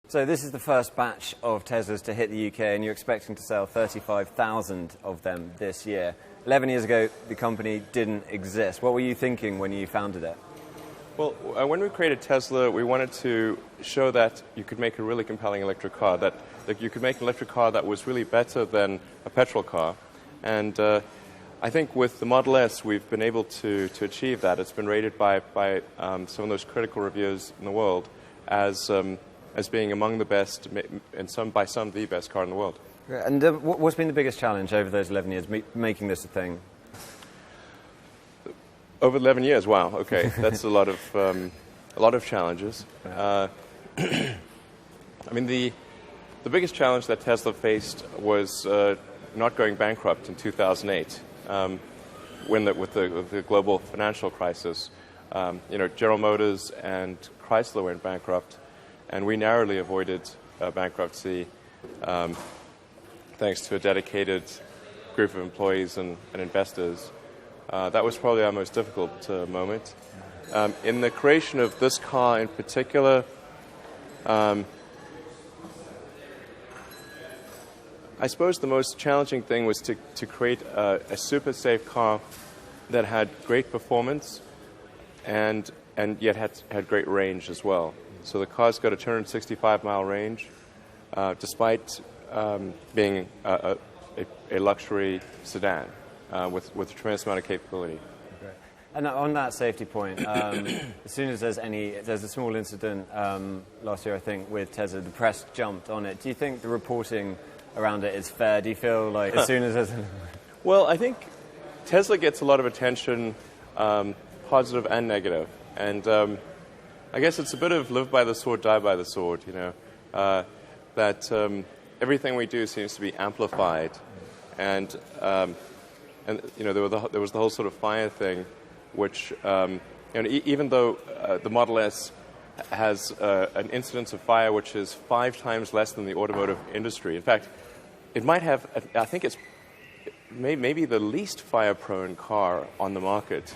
So this is the first batch of Teslas to hit the UK, and you're expecting to sell 35,000 of them this year. 11 years ago, the company didn't exist. What were you thinking when you founded it? Well, when we created Tesla, we wanted to show that you could make a really compelling electric car, that you could make an electric car that was really better than a petrol car. And I think with the Model S, we've been able to achieve that. It's been rated by some of those critical reviewers in the world as being among the best, and by some the best car in the world. And what's been the biggest challenge over those 11 years, making this a thing? Over 11 years, wow, okay, that's a lot of challenges. I mean, the biggest challenge that Tesla faced was not going bankrupt in 2008, with the global financial crisis. General Motors and Chrysler went bankrupt, and we narrowly avoided bankruptcy thanks to a dedicated group of employees and investors. That was probably our most difficult moment. In the creation of this car in particular, I suppose the most challenging thing was to create a super safe car that had great performance and yet had great range as well. So the car's got a 265-mile range, despite being a luxury sedan with a tremendous amount of capability. Okay. And on that safety point, as soon as there's a small incident last year, I think, with Tesla, the press jumped on it. Do you think the reporting around it is fair? Do you feel like as soon as there's Well, I think Tesla gets a lot of attention, positive and negative. And I guess it's a bit of live by the sword, die by the sword, that everything we do seems to be amplified. And there was the whole sort of fire thing, which, even though the Model S has an incidence of fire which is 5 times less than the automotive industry. In fact, it might have, I think it's maybe the least fire-prone car on the market.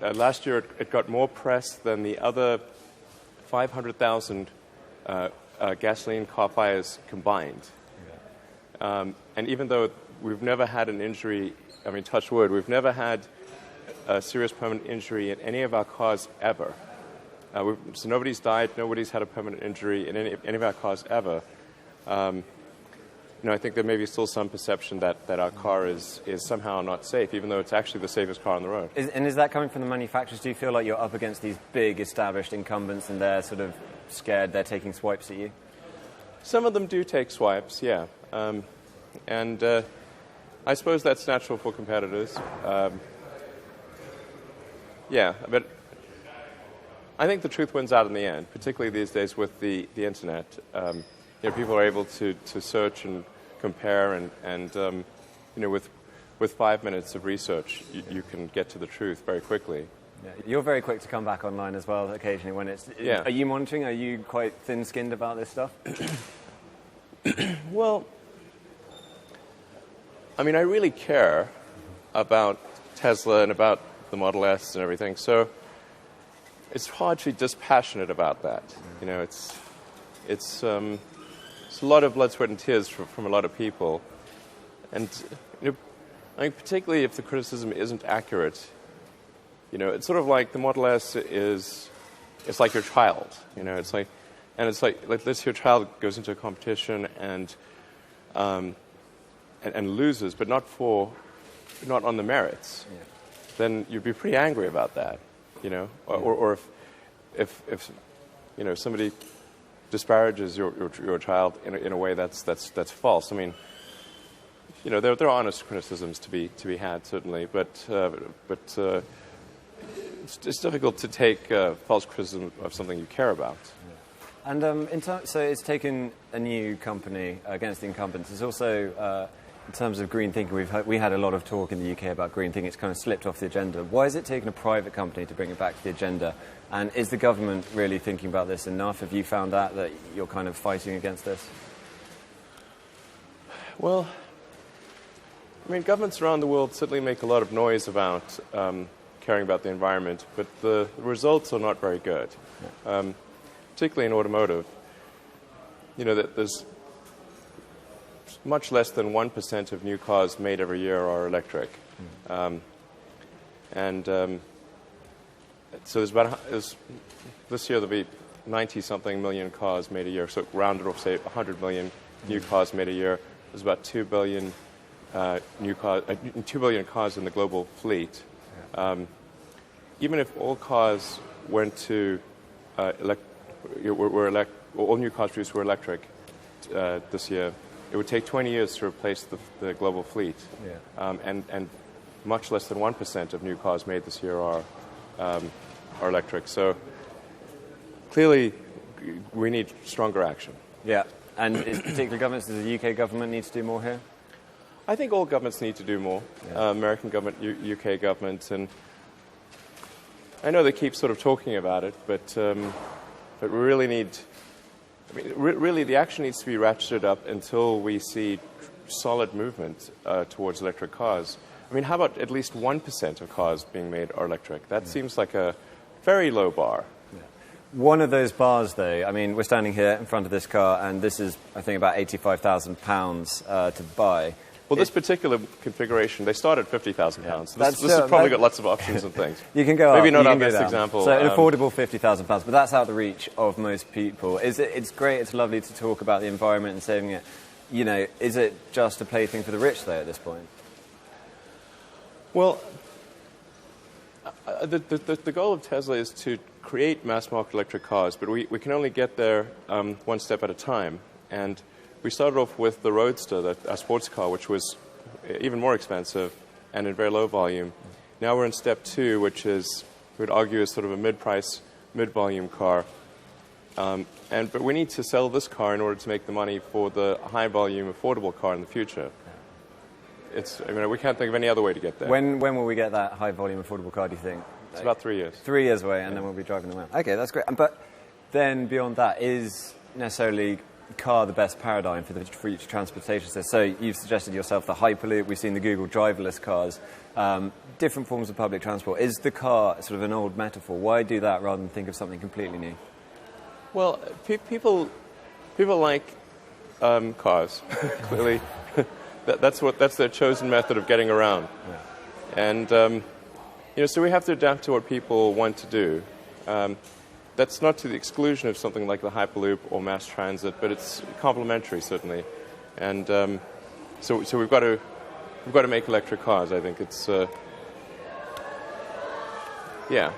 Last year, it got more press than the other 500,000 gasoline car fires combined. And even though we've never had an injury, I mean, touch wood, we've never had a serious permanent injury in any of our cars ever. So nobody's died, nobody's had a permanent injury in any of our cars ever. I think there may be still some perception that our car is somehow not safe, even though it's actually the safest car on the road. And is that coming from the manufacturers? Do you feel like you're up against these big established incumbents and they're sort of scared, they're taking swipes at you? Some of them do take swipes, yeah. And I suppose that's natural for competitors. Yeah, but I think the truth wins out in the end, particularly these days with the internet. People are able to search and compare, and with 5 minutes of research, you can get to the truth very quickly. Yeah. You're very quick to come back online as well, occasionally when it's... Yeah. Are you monitoring? Are you quite thin-skinned about this stuff? Well, I mean, I really care about Tesla and about the Model S and everything, so it's hard to be dispassionate about that. It's a lot of blood, sweat, and tears from a lot of people. And I mean, particularly if the criticism isn't accurate, it's sort of like the Model S it's like your child. It's like let's say your child goes into a competition and loses, but not on the merits. Yeah. Then you'd be pretty angry about that, or if somebody disparages your child in a way that's false. I mean, there are honest criticisms to be had, certainly, but it's difficult to take false criticism of something you care about. Yeah. And so it's taken a new company against the incumbents. It's also in terms of green thinking, we had a lot of talk in the UK about green thinking. It's kind of slipped off the agenda. Why is it taking a private company to bring it back to the agenda? And is the government really thinking about this enough? Have you found out that you're kind of fighting against this? Well, I mean, governments around the world certainly make a lot of noise about caring about the environment, but the results are not very good. particularly in automotive, that there's much less than 1% of new cars made every year are electric. So this year there'll be 90-something million cars made a year. So rounded off, say 100 million new cars made a year. There's about 2 billion 2 billion cars in the global fleet. Even if all cars went to all new cars produced were electric this year, it would take 20 years to replace the global fleet. And much less than 1% of new cars made this year are electric. So clearly, we need stronger action. Yeah. And is particular governments, does the UK government need to do more here? I think all governments need to do more. American government, UK government, and I know they keep sort of talking about it, but we really need. I mean, really, the action needs to be ratcheted up until we see solid movement towards electric cars. I mean, how about at least 1% of cars being made are electric? That seems like a very low bar. One of those bars, though, I mean, we're standing here in front of this car, and this is, I think, about £85,000 to buy. Well, this particular configuration, they start at £50,000. This has probably got lots of options and things. You can go Maybe up, not our best example. So an affordable £50,000, but that's out of the reach of most people. It's great, it's lovely to talk about the environment and saving it. Is it just a plaything for the rich, though, at this point? Well, the goal of Tesla is to create mass-market electric cars, but we can only get there one step at a time. And we started off with the Roadster, our sports car, which was even more expensive and in very low volume. Now we're in step 2, which is, we would argue, is sort of a mid-price, mid-volume car. But we need to sell this car in order to make the money for the high-volume, affordable car in the future. We can't think of any other way to get there. When will we get that high-volume, affordable car, do you think? It's about 3 years. 3 years away, and then we'll be driving them around. Okay, that's great. But then beyond that, is necessarily car the best paradigm for the future transportation system? So you've suggested yourself the Hyperloop, we've seen the Google driverless cars, different forms of public transport. Is the car sort of an old metaphor? Why do that rather than think of something completely new? Well, people like cars, clearly. That's their chosen method of getting around. And so we have to adapt to what people want to do. That's not to the exclusion of something like the Hyperloop or mass transit, but it's complementary, certainly. And so we've got to make electric cars. I think it's Yeah.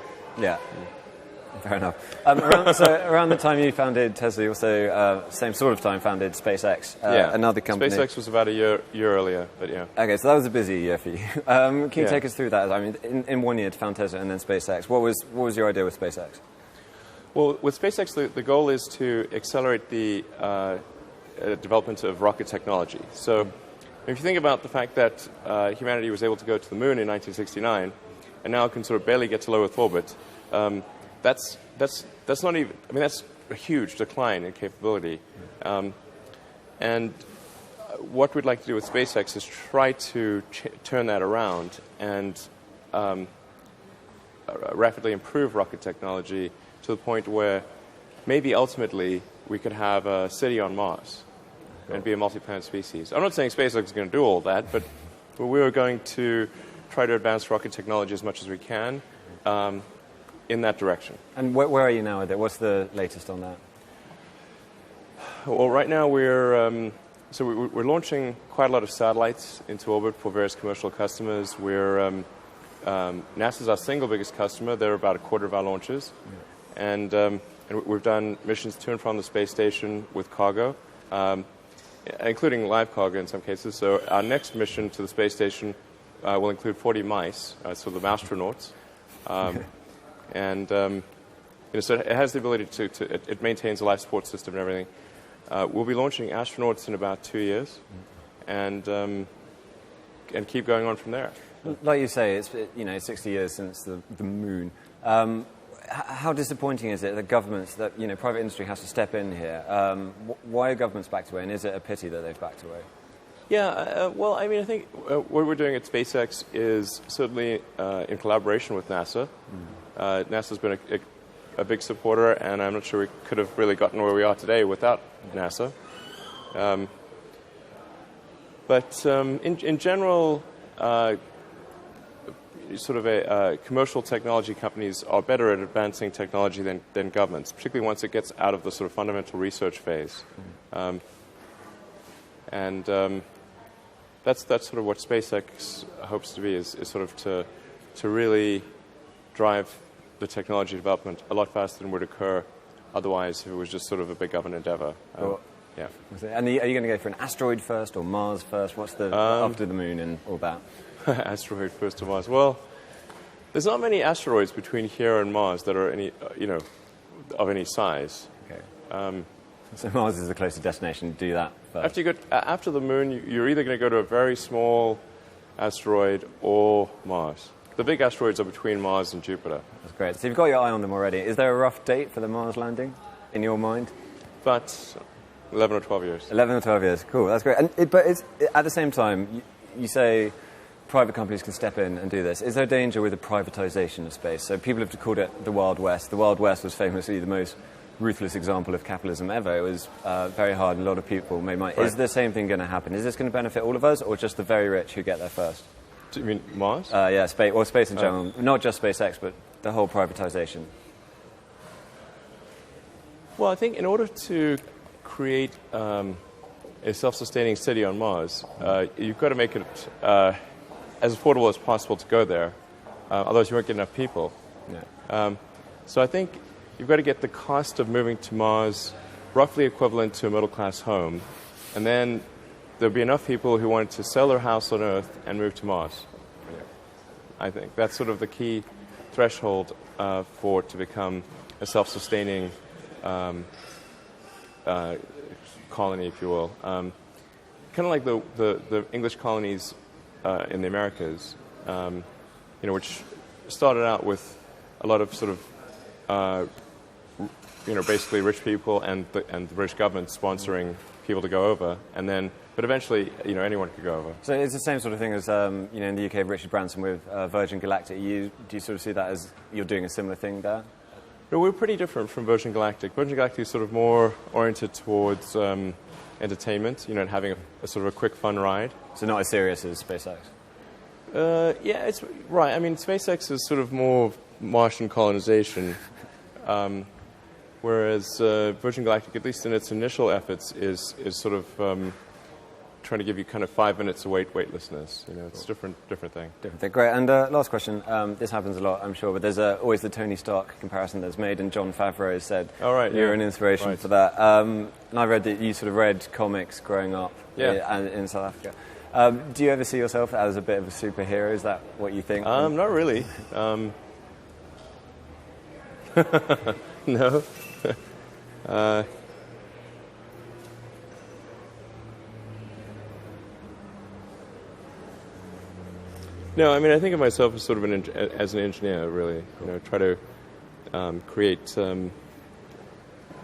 Fair enough. Around the time you founded Tesla, you also, same sort of time, founded SpaceX, another company. SpaceX was about a year earlier, but yeah. Okay, so that was a busy year for you. Can you take us through that? I mean, in 1 year to found Tesla and then SpaceX. What was your idea with SpaceX? Well, with SpaceX, the goal is to accelerate the development of rocket technology. So if you think about the fact that humanity was able to go to the moon in 1969 and now can sort of barely get to low Earth orbit, that's not even, I mean, that's a huge decline in capability. And what we'd like to do with SpaceX is try to turn that around and rapidly improve rocket technology to the point where maybe ultimately we could have a city on Mars and be a multi-planet species. I'm not saying SpaceX is going to do all that, but we are going to try to advance rocket technology as much as we can in that direction. And where are you now with it? What's the latest on that? Well, right now we're launching quite a lot of satellites into orbit for various commercial customers. NASA's our single biggest customer. They're about a quarter of our launches. And we've done missions to and from the space station with cargo, including live cargo in some cases. So our next mission to the space station will include 40 mice, so the moustronauts. So it has the ability it maintains a life support system and everything. We'll be launching astronauts in about 2 years, and keep going on from there. Like you say, it's 60 years since the moon. How disappointing is it that governments, that private industry has to step in here? Why are governments backed away, and is it a pity that they've backed away? Yeah, well, I mean, I think what we're doing at SpaceX is certainly in collaboration with NASA. NASA's been a big supporter, and I'm not sure we could have really gotten where we are today without NASA. But in general, commercial technology companies are better at advancing technology than governments, particularly once it gets out of the sort of fundamental research phase. That's sort of what SpaceX hopes to be, is sort of to really drive the technology development a lot faster than would occur otherwise if it was just sort of a big government endeavor. Yeah. And are you going to go for an asteroid first or Mars first? What's the after the moon and all that? Asteroid first to Mars. Well, there's not many asteroids between here and Mars that are any, of any size. Okay. So Mars is the closest destination. Do that first. After the moon, you're either going to go to a very small asteroid or Mars. The big asteroids are between Mars and Jupiter. That's great. So you've got your eye on them already. Is there a rough date for the Mars landing in your mind? But 11 or 12 years. 11 or 12 years. Cool. That's great. But at the same time, you say private companies can step in and do this. Is there danger with the privatization of space? So people have called it the Wild West. The Wild West was famously the most ruthless example of capitalism ever. It was very hard, and a lot of people made money. Right. Is the same thing going to happen? Is this going to benefit all of us, or just the very rich who get there first? Do you mean Mars? Yeah, space in general. Not just SpaceX, but the whole privatization. Well, I think in order to create a self-sustaining city on Mars, you've got to make it as affordable as possible to go there. Otherwise, you won't get enough people. Yeah. So I think you've got to get the cost of moving to Mars roughly equivalent to a middle-class home, and then there'll be enough people who want to sell their house on Earth and move to Mars. Yeah. I think that's sort of the key threshold for it to become a self-sustaining colony, if you will. Kind of like the English colonies in the Americas, which started out with a lot of sort of basically rich people and the British government sponsoring people to go over, but eventually, anyone could go over. So it's the same sort of thing as, in the UK, Richard Branson with Virgin Galactic. Do you sort of see that as you're doing a similar thing there? No, we're pretty different from Virgin Galactic. Virgin Galactic is sort of more oriented towards entertainment, and having a sort of a quick, fun ride. So not as serious as SpaceX? Yeah, it's right. I mean, SpaceX is sort of more Martian colonization. Whereas Virgin Galactic, at least in its initial efforts, is sort of trying to give you kind of 5 minutes of weightlessness. It's different thing. Different thing. Great. And last question. This happens a lot, I'm sure, but there's always the Tony Stark comparison that's made, and Jon Favreau has said you're an inspiration for that. And I read that you sort of read comics growing up in South Africa. Do you ever see yourself as a bit of a superhero? Is that what you think? Not really. No. No, I mean, I think of myself as sort of as an engineer, really. Try to create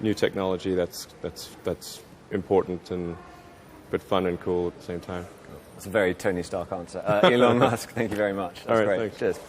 new technology that's important but fun and cool at the same time. That's a very Tony Stark answer. Elon Musk, thank you very much. That's all right, great. Thanks. Cheers.